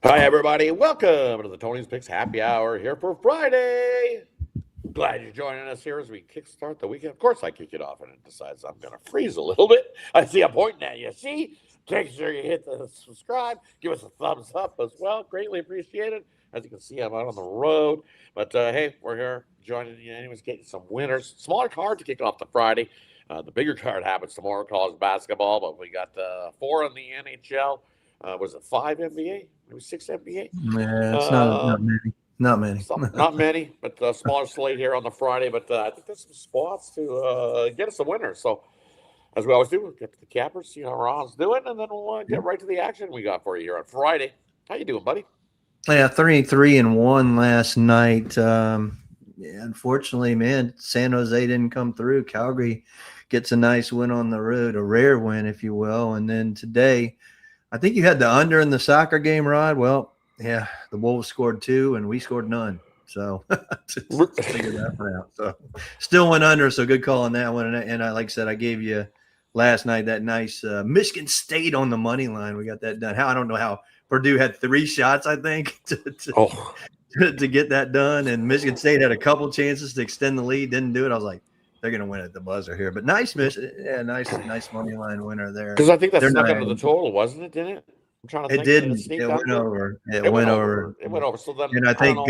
Hi, everybody. Welcome to the Tony's Picks Happy Hour here for Friday. Glad you're joining us here as we kickstart the weekend. Of course, I kick it off and it decides I'm going to freeze a little bit. I see I'm pointing at you. See? Make sure you hit the subscribe. Give us a thumbs up as well. Greatly appreciated. As you can see, I'm out on the road. But hey, we're here joining you anyways, getting some winners. Smaller card to kick off the Friday. The bigger card happens tomorrow, college basketball. But we got 4 in the NHL. Was it 5 NBA? Maybe 6 NBA? Yeah, it's not many. Not many. Not many, but a smaller slate here on the Friday. But I think there's some spots to get us a winner. So, as we always do, we'll get to the cappers, see how Ron's doing, and then we'll get right to the action we got for you here on Friday. How you doing, buddy? Yeah, 3-1 last night. Unfortunately, man, San Jose didn't come through. Calgary gets a nice win on the road, a rare win, if you will. And then today, I think you had the under in the soccer game, Rod. Well, yeah, the Wolves scored 2 and we scored none. So just figure that one out. So still went under. So good call on that one. And I, like I said, I gave you last night that nice Michigan State on the money line. We got that done. I don't know how Purdue had 3 shots, I think, to get that done. And Michigan State had a couple chances to extend the lead. Didn't do it. I was like, they're going to win at the buzzer here. But nice money line winner there. Because I think that snuck under the total, wasn't it? Didn't it? I'm trying to think. It didn't. It went over. It went over. It went over. So then, and I think,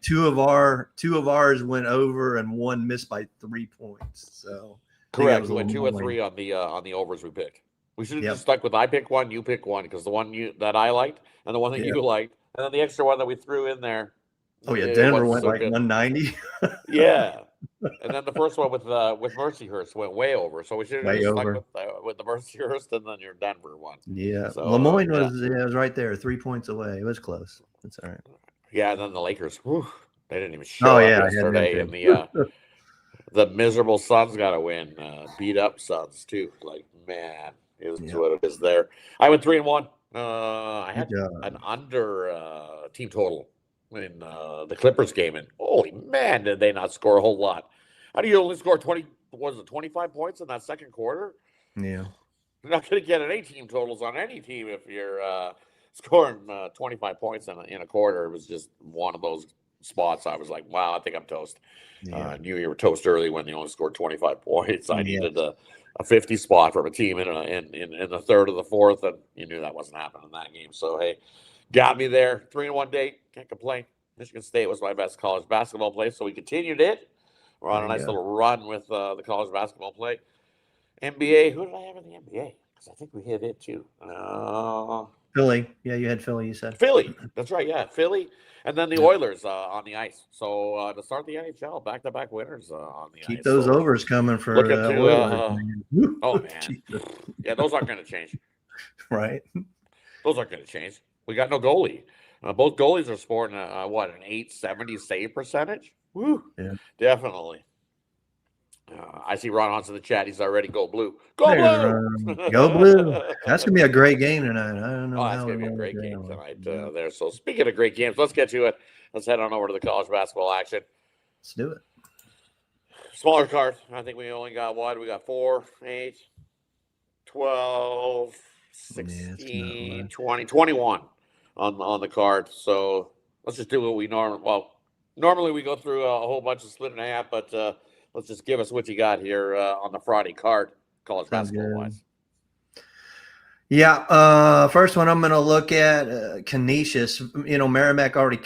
two of ours went over, and one missed by 3 points. So correct. We went 2 or 3 on the overs we picked. We should have just stuck with I pick one, you pick one, because the one that I liked and the one that you liked, and then the extra one that we threw in there. Oh yeah, Denver went so like 190. Yeah. And then the first one with Mercyhurst went way over, so we should have just stuck with the Mercyhurst and then your Denver one. Yeah, so, Lemoyne was right there, 3 points away. It was close. That's all right. Yeah, and then the Lakers, they didn't even show up yesterday, and the miserable Suns got to win, beat up Suns too. Like man, it was what it is there. I went 3-1. I had an under team total in the Clippers game, and holy man, did they not score a whole lot. How do you only score 25 points in that second quarter? Yeah. You're not going to get any team totals on any team if you're scoring 25 points in a quarter. It was just one of those spots I was like, wow, I think I'm toast. I knew you were toast early when you only scored 25 points. I needed a 50 spot from a team in the third or the fourth, and you knew that wasn't happening in that game. So, hey, got me there. 3-1 day. Can't complain. Michigan State was my best college basketball play, so we continued it. We're on a nice little run with the college basketball play. NBA. Who did I have in the NBA? Because I think we hit it too. Philly. Yeah, you had Philly, you said. Philly. That's right. Yeah, Philly. And then the Oilers on the ice. So to start the NHL, back-to-back winners on the ice. Keep those overs coming for oh, man. Yeah, those aren't going to change. Right. Those aren't going to change. We got no goalie. Both goalies are sporting an 870 save percentage. Woo. Yeah. Definitely. I see Ron Hans in the chat. He's already go blue. Go blue. Go blue. That's going to be a great game tonight. I don't know. That's going to be a great game tonight there. So speaking of great games, let's get to it. Let's head on over to the college basketball action. Let's do it. Smaller card. I think we only got what? We got 4, 8, 12, 16, 20, 21 on the card. So let's just do what we normally we go through a whole bunch of split and a half, but let's just give us what you got here on the Friday card, college basketball wise. Yeah, first one I'm going to look at Canisius. Merrimack already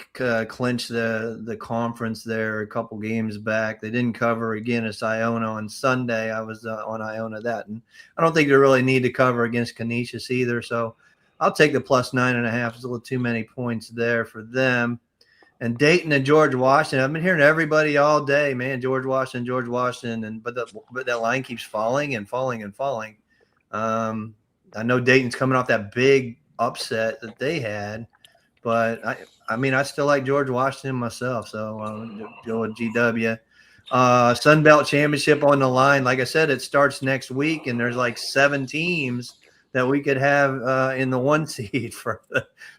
clinched the conference there a couple games back. They didn't cover against Iona on Sunday. I was on Iona that, and I don't think they really need to cover against Canisius either. So I'll take the plus 9.5. It's a little too many points there for them. And Dayton and George Washington. I've been hearing everybody all day, man. George Washington, but that line keeps falling and falling and falling. I know Dayton's coming off that big upset that they had, but I still like George Washington myself. So go with GW. Sun Belt Championship on the line. Like I said, it starts next week, and there's like 7 teams that we could have in the 1 seed for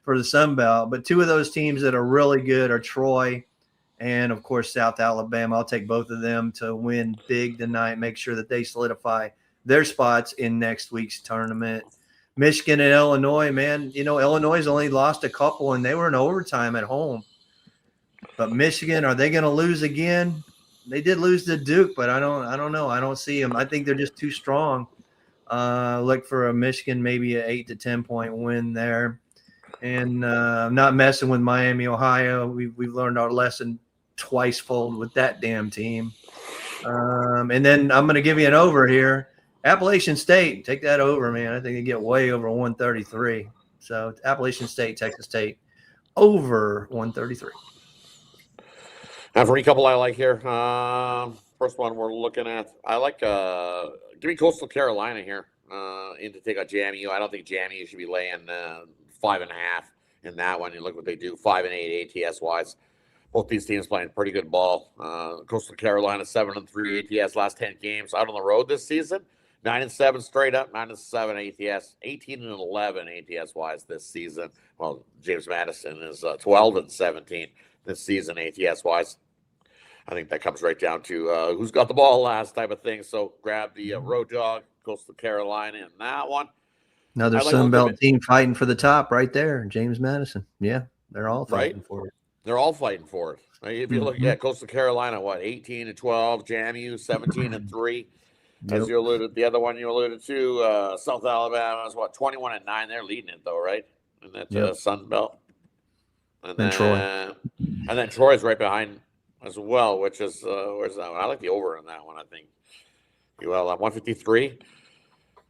the Sun Belt. But 2 of those teams that are really good are Troy and, of course, South Alabama. I'll take both of them to win big tonight, make sure that they solidify their spots in next week's tournament. Michigan and Illinois, man. Illinois only lost a couple, and they were in overtime at home. But Michigan, are they going to lose again? They did lose to Duke, but I don't know. I don't see them. I think they're just too strong. Look for a Michigan, maybe an 8 to 10 point win there. And I'm not messing with Miami, Ohio. We've learned our lesson twice fold with that damn team. And then I'm going to give you an over here. Appalachian State, take that over, man. I think they get way over 133. So Appalachian State, Texas State, over 133. Now, for a couple I like here. First one we're looking at, I like give me Coastal Carolina here in to take on JMU. I don't think JMU should be laying 5.5 in that one. You look what they do, 5-8 ATS wise. Both these teams playing pretty good ball. Coastal Carolina 7-3 ATS last 10 games out on the road this season. 9-7 straight up, 9-7 ATS, 18-11 ATS wise this season. Well, James Madison is 12-17 this season ATS wise. I think that comes right down to who's got the ball last type of thing. So grab the road dog, Coastal Carolina in that one. Another Sun Belt team fighting for the top right there, James Madison. Yeah, they're all fighting for it. They're all fighting for it. If you look at Coastal Carolina, 18-12, JMU 17-3. As you alluded, the other one you alluded to, South Alabama is 21-9. They're leading it though, right? And that's Sun Belt. And then Troy. And then Troy's right behind as well, which is where's that one? I like the over in that one. I think ULM 153.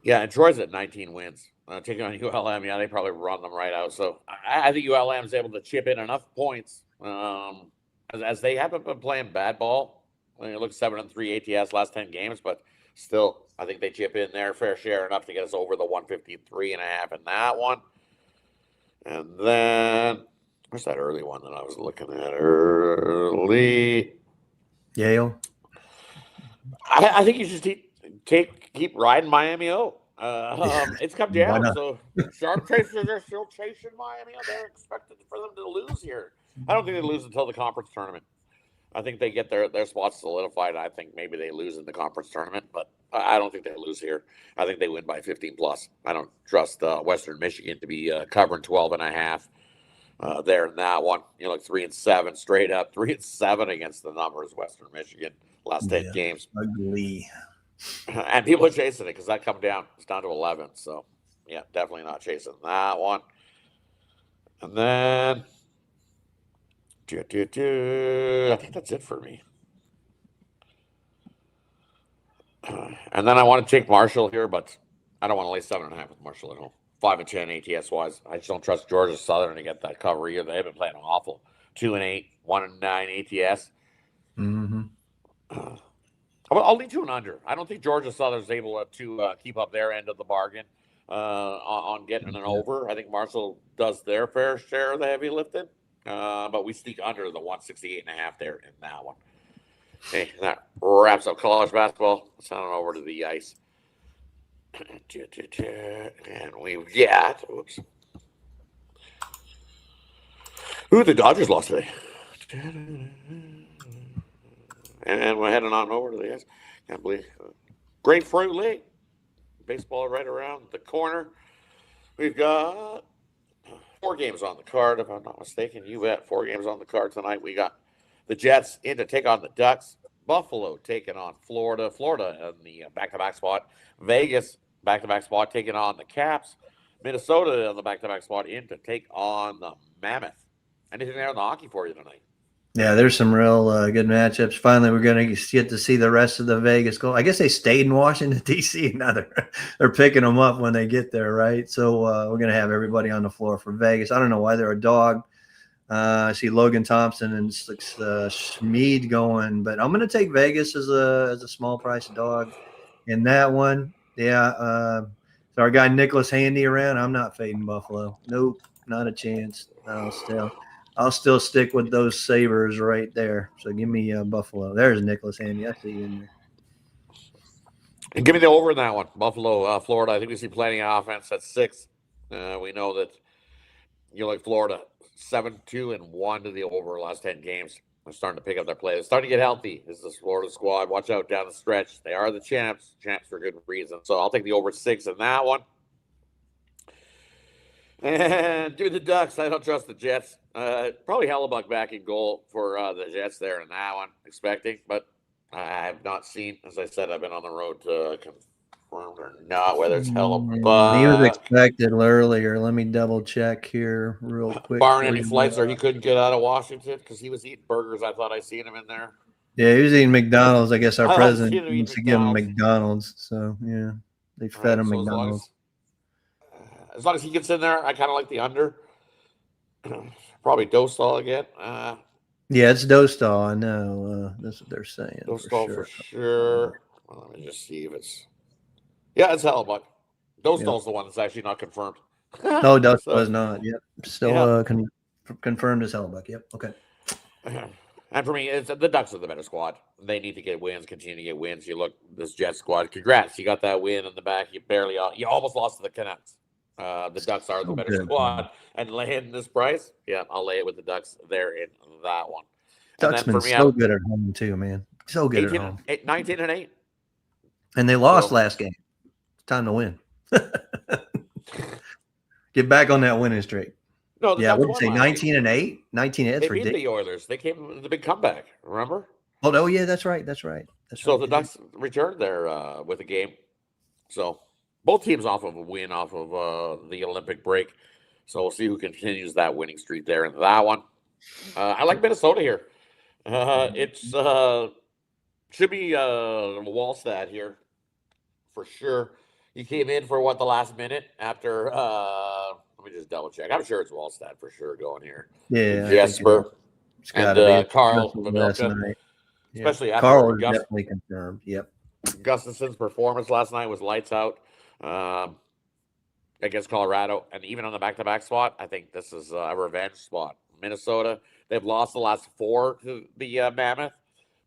Yeah, and Troy's at 19 wins. Taking on ULM, they probably run them right out. So I think ULM is able to chip in enough points as they haven't been playing bad ball. It looks 7-3 ATS last 10 games, but still, I think they chip in their fair share enough to get us over the 153.5 in that one. And then where's that early one that I was looking at early? Yale. I think you should keep riding Miami O. It's come down, so sharp chasers are still chasing Miami. They're expected for them to lose here. I don't think they lose until the conference tournament. I think they get their spots solidified. I think maybe they lose in the conference tournament, but I don't think they lose here. I think they win by 15 plus. I don't trust Western Michigan to be covering 12.5 there in that one. 3-7 straight up, 3-7 against the numbers. Western Michigan last 10 games. Ugly. And people are chasing it because that come down. It's down to 11. So, yeah, definitely not chasing that one. And then, I think that's it for me. And then I want to take Marshall here, but I don't want to lay 7.5 with Marshall at home. 5-10 ATS wise. I just don't trust Georgia Southern to get that cover here. They have been playing awful. 2-8, 1-9 ATS. Mm-hmm. I'll lead to an under. I don't think Georgia Southern's able to keep up their end of the bargain on getting an over. I think Marshall does their fair share of the heavy lifting, but we sneak under the 168.5 there in that one. Okay, that wraps up college basketball. Let's head on over to the ice. And we've got, the Dodgers lost today. And we're heading on over to the ice. Can't believe Grapefruit League. Baseball right around the corner. We've got 4 games on the card, if I'm not mistaken. You bet. 4 games on the card tonight. We got the Jets in to take on the Ducks. Buffalo taking on Florida. Florida in the back-to-back spot. Vegas back-to-back spot taking on the Caps. Minnesota on the back-to-back spot in to take on the Mammoth. Anything there in the hockey for you tonight? Yeah, there's some real good matchups. Finally, we're going to get to see the rest of the Vegas go. I guess they stayed in Washington, D.C. Now they're picking them up when they get there, right? So we're going to have everybody on the floor for Vegas. I don't know why they're a dog. I see Logan Thompson and Schmid going, but I'm going to take Vegas as a small price dog in that one. Yeah, so our guy Nicholas Handy around. I'm not fading Buffalo. Nope, not a chance. I'll still stick with those Sabres right there. So give me Buffalo. There's Nicholas Handy. I see you in there. And give me the over in that one. Buffalo, Florida. I think we see plenty of offense at 6. We know that Florida 7-2-1 to the over last 10 games. They're starting to pick up their play. They're starting to get healthy. This is this Florida squad. Watch out down the stretch. They are the champs. Champs for good reason. So I'll take the over 6 in that one. And give me the Ducks. I don't trust the Jets. Probably Hellebuck back in goal for the Jets there in that one, expecting. But I have not seen, as I said, I've been on the road to confirm or not whether it's He was Hellebuck. expected earlier. Let me double check here real quick Barring for any you. flights or he couldn't get out of Washington because he was eating burgers. I thought I seen him in there. Yeah, he was eating McDonald's. I guess our I president seen him eat wants to give him McDonald's. McDonald's. So, yeah, they All fed right, him so McDonald's. as long as he gets in there, I kind of like the under. Probably Dostal again. Yeah, it's Dostal. I know. That's what they're saying Dostal for for sure. sure. Well, let me just see if it's. Yeah, it's Hellebuck. Dostal's the one that's actually not confirmed. No, Dostal So, is not. Yep. Still confirmed as Hellebuck. Yep. Okay. And for me, it's the Ducks are the better squad. They need to get wins, continue to get wins. You look this Jet squad. Congrats, you got that win in the back. You almost lost to the Canucks. The Ducks are the better squad, and laying this price, yeah, I'll lay it with the Ducks there in that one. Ducks been so good at home too, man. So good at home. 19-8, and they lost last game. It's time to win. Get back on that winning streak. No, yeah, what did you say? 19-8? 19-8. They beat the Oilers. They came with the big comeback. Remember? Oh, yeah, that's right. So the Ducks returned there with a game. So both teams off of a win off of the Olympic break. So we'll see who continues that winning streak there in that one. I like Minnesota here. It's should be Wallstad here for sure. He came in for the last minute after. Let me just double check. I'm sure it's Wallstad for sure going here. Yeah, Jesper and Carl Vamilka. Yeah. Especially after Carl is definitely confirmed. Yep. Gustafson's performance last night was lights out against Colorado, and even on the back-to-back spot, I think this is a revenge spot. Minnesota, they've lost the last 4 to the Mammoth,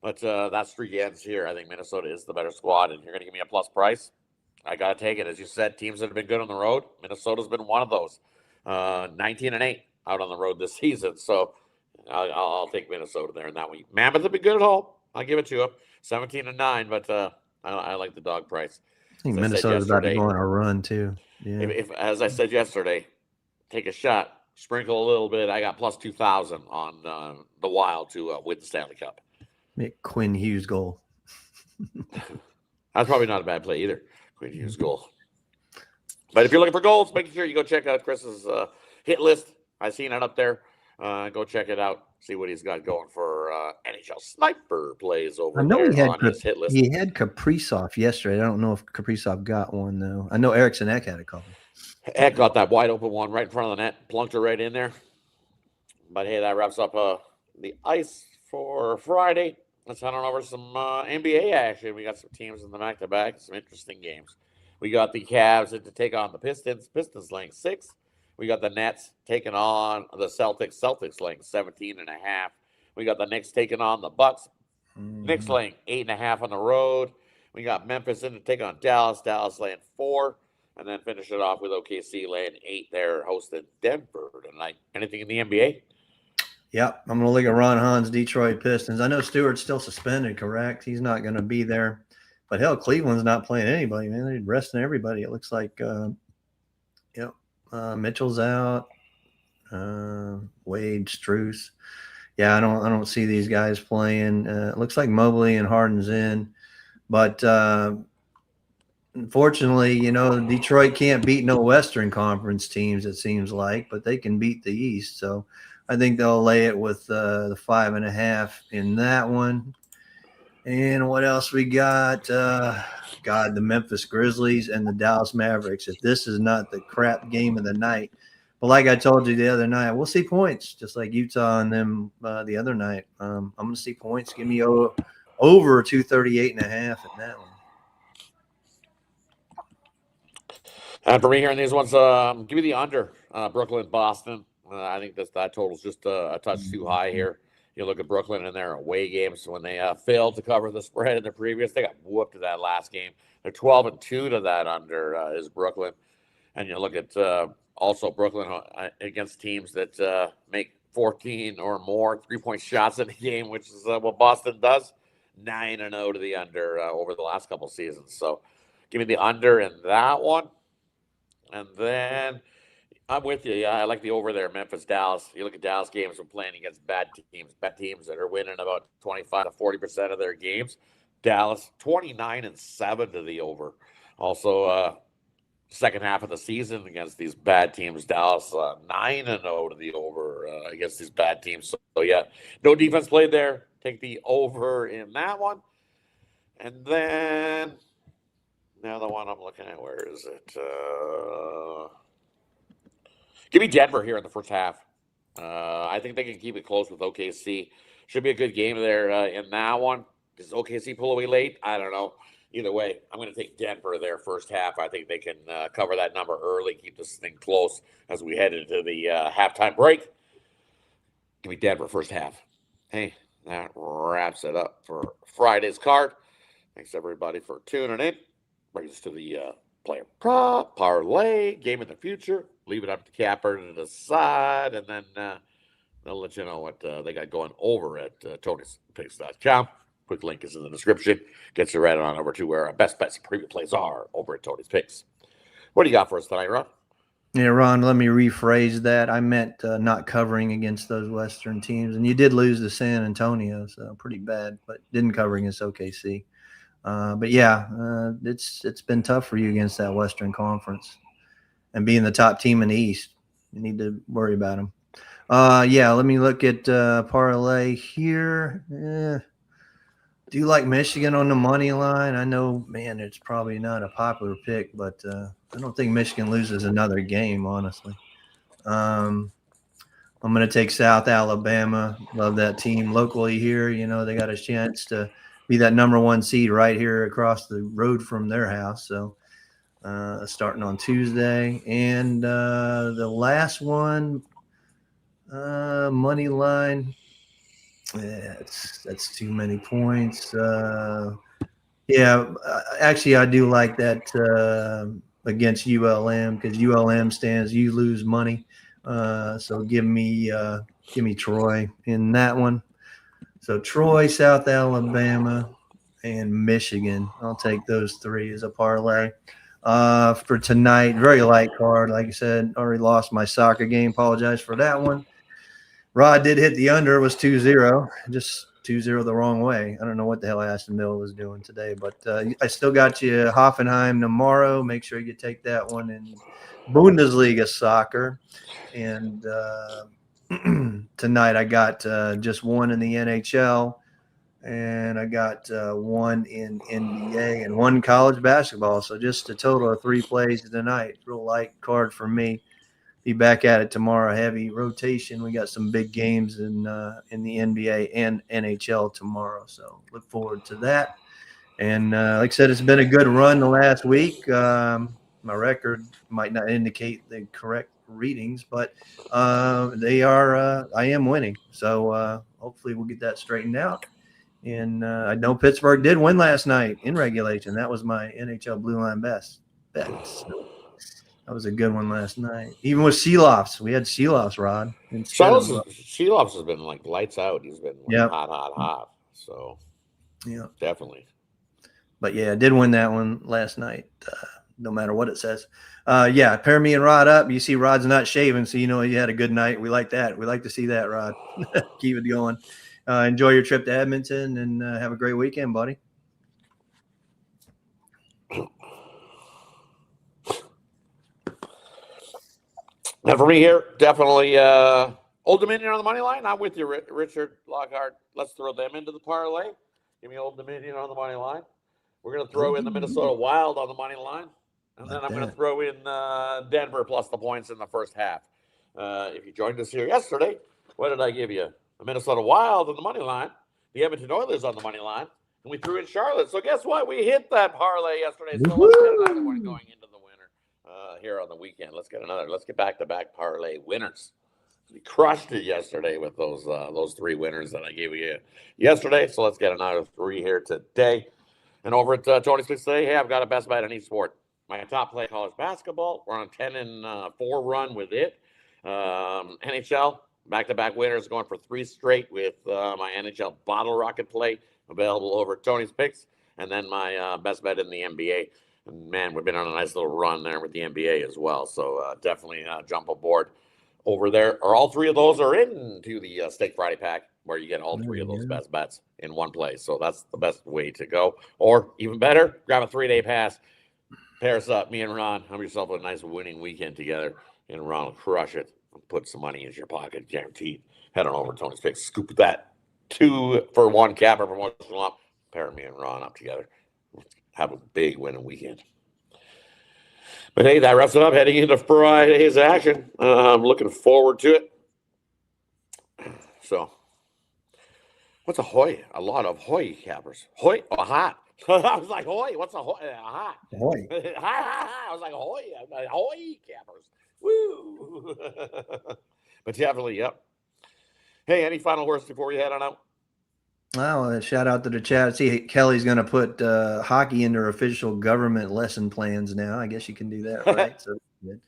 but that streak ends here. I think Minnesota is the better squad, and you're going to give me a plus price. I got to take it. As you said, teams that have been good on the road, Minnesota's been one of those. 19-8 out on the road this season, so I'll take Minnesota there in that one. Mammoth have been good at home. I'll give it to them. 17-9, but I like the dog price. I think Minnesota's about to go on a run too. Yeah. If as I said yesterday, take a shot, sprinkle a little bit. I got plus 2,000 on the Wild to win the Stanley Cup. Make Quinn Hughes goal. That's probably not a bad play either. Quinn Hughes goal. But if you're looking for goals, make sure you go check out Chris's hit list. I've seen it up there. Go check it out. See what he's got going for NHL sniper plays over there on his hit list. He had Kaprizov yesterday. I don't know if Kaprizov got one, though. I know Eriksson Ek had a couple. Ek got that wide open one right in front of the net. Plunked her right in there. But, hey, that wraps up the ice for Friday. Let's head on over some NBA action. We got some teams in the back-to-back. Some interesting games. We got the Cavs to take on the Pistons. Pistons laying 6. We got the Nets taking on the Celtics. Celtics laying 17.5. We got the Knicks taking on the Bucks. Knicks laying 8.5 on the road. We got Memphis in to take on Dallas. Dallas laying 4. And then finish it off with OKC laying 8 there, hosting Denver tonight. Anything in the NBA? Yep. I'm going to look at Ron Hahn's Detroit Pistons. I know Stewart's still suspended, correct? He's not going to be there. But, hell, Cleveland's not playing anybody, man. They're resting everybody. It looks like, Mitchell's out. Wade, Strus. Yeah, I don't see these guys playing. It looks like Mobley and Harden's in, but unfortunately, Detroit can't beat no Western Conference teams. It seems like, but they can beat the East. So I think they'll lay it with the 5.5 in that one. And what else we got? The Memphis Grizzlies and the Dallas Mavericks. If this is not the crap game of the night, but like I told you the other night, we'll see points, just like Utah and them the other night. I'm going to see points. Give me over 238.5 in that one. And for me here in these ones, give me the under. Brooklyn, Boston. I think that total's just a touch too high here. You look at Brooklyn in their away games when they failed to cover the spread in the previous. They got whooped to that last game. They're 12-2 to that under is Brooklyn. And you look at also Brooklyn against teams that make 14 or more three-point shots in a game, which is what Boston does. 9-0 to the under over the last couple seasons. So give me the under in that one. And then I'm with you. Yeah, I like the over there, Memphis, Dallas. You look at Dallas games when playing against bad teams that are winning about 25 to 40% of their games. Dallas 29-7 to the over. Also, second half of the season against these bad teams, Dallas 9-0 to the over against these bad teams. So yeah, no defense played there. Take the over in that one, and then now the one I'm looking at. Where is it? Give me Denver here in the first half. I think they can keep it close with OKC. Should be a good game there in that one. Does OKC pull away late? I don't know. Either way, I'm going to take Denver there first half. I think they can cover that number early, keep this thing close as we head into the halftime break. Give me Denver first half. Hey, that wraps it up for Friday's card. Thanks, everybody, for tuning in. Brings us to the player prop, parlay, game of the future. Leave it up to Capper to decide, and then they'll let you know what they got going over at Tony'sPicks.com. Quick link is in the description. Gets you right on over to where our best bets and preview plays are over at Tony's Picks. What do you got for us tonight, Ron? Yeah, Ron, let me rephrase that. I meant not covering against those Western teams. And you did lose to San Antonio, so pretty bad, but didn't cover against OKC. But yeah, it's been tough for you against that Western Conference. And being the top team in the East, you need to worry about them. Yeah, let me look at parlay here. Do you like Michigan on the money line? I know, man, it's probably not a popular pick, but I don't think Michigan loses another game, honestly. I'm going to take South Alabama. Love that team locally here. You know, they got a chance to be that number one seed right here across the road from their house. So starting on Tuesday. And the last one, money line. Yeah, that's too many points. Yeah, actually, I do like that against ULM because ULM stands you lose money. So give me Troy in that one. So Troy, South Alabama, and Michigan. I'll take those three as a parlay. For tonight, very light card. Like I said, already lost my soccer game. Apologize for that one. Rod did hit the under, was 2-0, just 2-0 the wrong way. I don't know what the hell Aston Villa was doing today, but I still got you Hoffenheim tomorrow. Make sure you take that one in Bundesliga soccer. And tonight I got just one in the NHL, and I got one in NBA and one college basketball. So just a total of 3 plays tonight. Real light card for me. Be back at it tomorrow. Heavy rotation. We got some big games in the NBA and NHL tomorrow. So look forward to that. And like I said, it's been a good run the last week. My record might not indicate the correct readings, but they are. I am winning. So hopefully we'll get that straightened out. And I know Pittsburgh did win last night in regulation. That was my NHL Blue Line bet. So that was a good one last night. Even with Seelofs, we had Seelofs, Rod. Sheloff's has been like lights out. He's been like hot. So yeah, definitely. But yeah, I did win that one last night. No matter what it says. Yeah, pair me and Rod up. You see Rod's not shaving, so you know you had a good night. We like that. We like to see that, Rod. Keep it going. Enjoy your trip to Edmonton and have a great weekend, buddy. And for me here, definitely Old Dominion on the money line. I'm with you, Richard Lockhart. Let's throw them into the parlay. Give me Old Dominion on the money line. We're going to throw in the Minnesota Wild on the money line. And then I'm going to throw in Denver plus the points in the first half. If you joined us here yesterday, what did I give you? The Minnesota Wild on the money line, the Edmonton Oilers on the money line, and we threw in Charlotte. So guess what? We hit that parlay yesterday. So let's get another one going into the winter here on the weekend. Let's get back-to-back parlay winners. We crushed it yesterday with those 3 winners that I gave you yesterday. So let's get another 3 here today. And over at Tony's Picks today, hey, I've got a best bet on each sport. My top play college basketball. We're on a 10-4 run with it. NHL, back-to-back winners going for 3 straight with my NHL bottle rocket play available over at Tony's Picks. And then my best bet in the NBA. And man, we've been on a nice little run there with the NBA as well. So definitely jump aboard over there. Or all three of those are into the Steak Friday pack, where you get all three of those best bets in one place. So that's the best way to go. Or even better, grab a 3-day pass. Pair us up, me and Ron. Have yourself a nice winning weekend together, and Ron will crush it and put some money into your pocket, guaranteed. Head on over to Tony's Picks, scoop that 2-for-1 capper from one lump. Pair me and Ron up together. Have a big winning weekend. But hey, that wraps it up. Heading into Friday's action. I'm looking forward to it. So, what's a hoy? A lot of hoy cappers. Hoy, aha. I was like, hoy, what's a hoy? Aha. Hoy. I was like, hoy, hoy cappers. Woo. But definitely, yep. Hey, any final words before we head on out? Well, shout out to the chat. See, Kelly's going to put hockey into her official government lesson plans now. I guess you can do that, right? So good.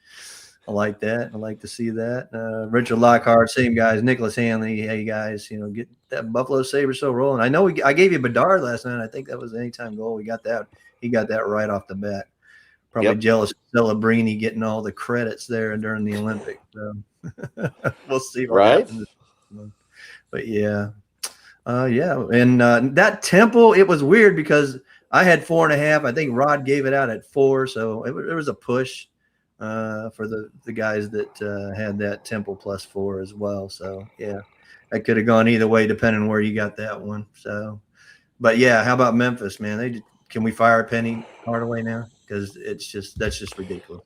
I like that. I like to see that. Richard Lockhart, same guys. Nicholas Hanley, hey guys, get that Buffalo Sabres still rolling. I know I gave you Bedard last night. I think that was an anytime goal. We got that. He got that right off the bat. Probably jealous of Celebrini getting all the credits there during the Olympics. So we'll see what happens. But yeah. And that Temple, it was weird because I had 4.5. I think Rod gave it out at 4, so it was a push for the guys that had that Temple +4 as well. So yeah, that could have gone either way depending on where you got that one. So, but yeah, how about Memphis, man? Can we fire Penny Hardaway now? Because that's just ridiculous.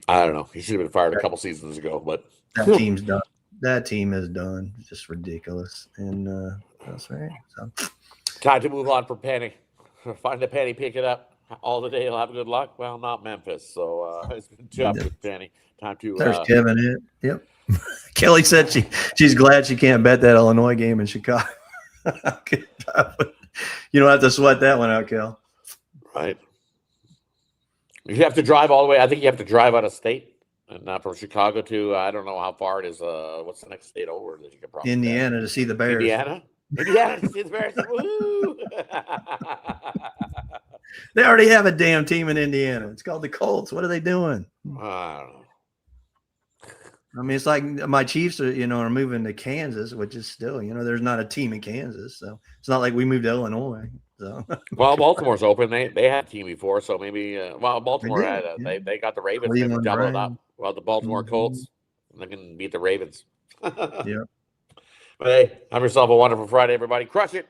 I don't know. He should have been fired a couple seasons ago, but that team's done. That team is done. It's just ridiculous. And that's right. So time to move on from Penny. Find the Penny, pick it up all the day. He'll have good luck. Well, not Memphis. So it's been tough with Penny. Time to. There's Kevin. Yep. Kelly said she's glad she can't bet that Illinois game in Chicago. You don't have to sweat that one out, Kel. Right. You have to drive all the way. I think you have to drive out of state. And from Chicago to, I don't know how far it is. What's the next state over that you can probably Indiana to see the Bears. Indiana to see the Bears. Woo! They already have a damn team in Indiana. It's called the Colts. What are they doing? I don't know. I mean, it's like my Chiefs are moving to Kansas, which is still, there's not a team in Kansas. So it's not like we moved to Illinois. So well, Baltimore's open. They had a team before, so maybe Baltimore they got the Ravens. Maybe double it up. Well, the Baltimore Colts, they can beat the Ravens. Yeah. But hey, have yourself a wonderful Friday, everybody. Crush it.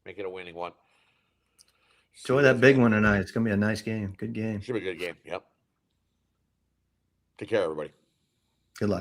Make it a winning one. Enjoy that big one tonight. It's gonna be a nice game. Good game. Should be a good game. Yep. Take care, everybody. Good luck.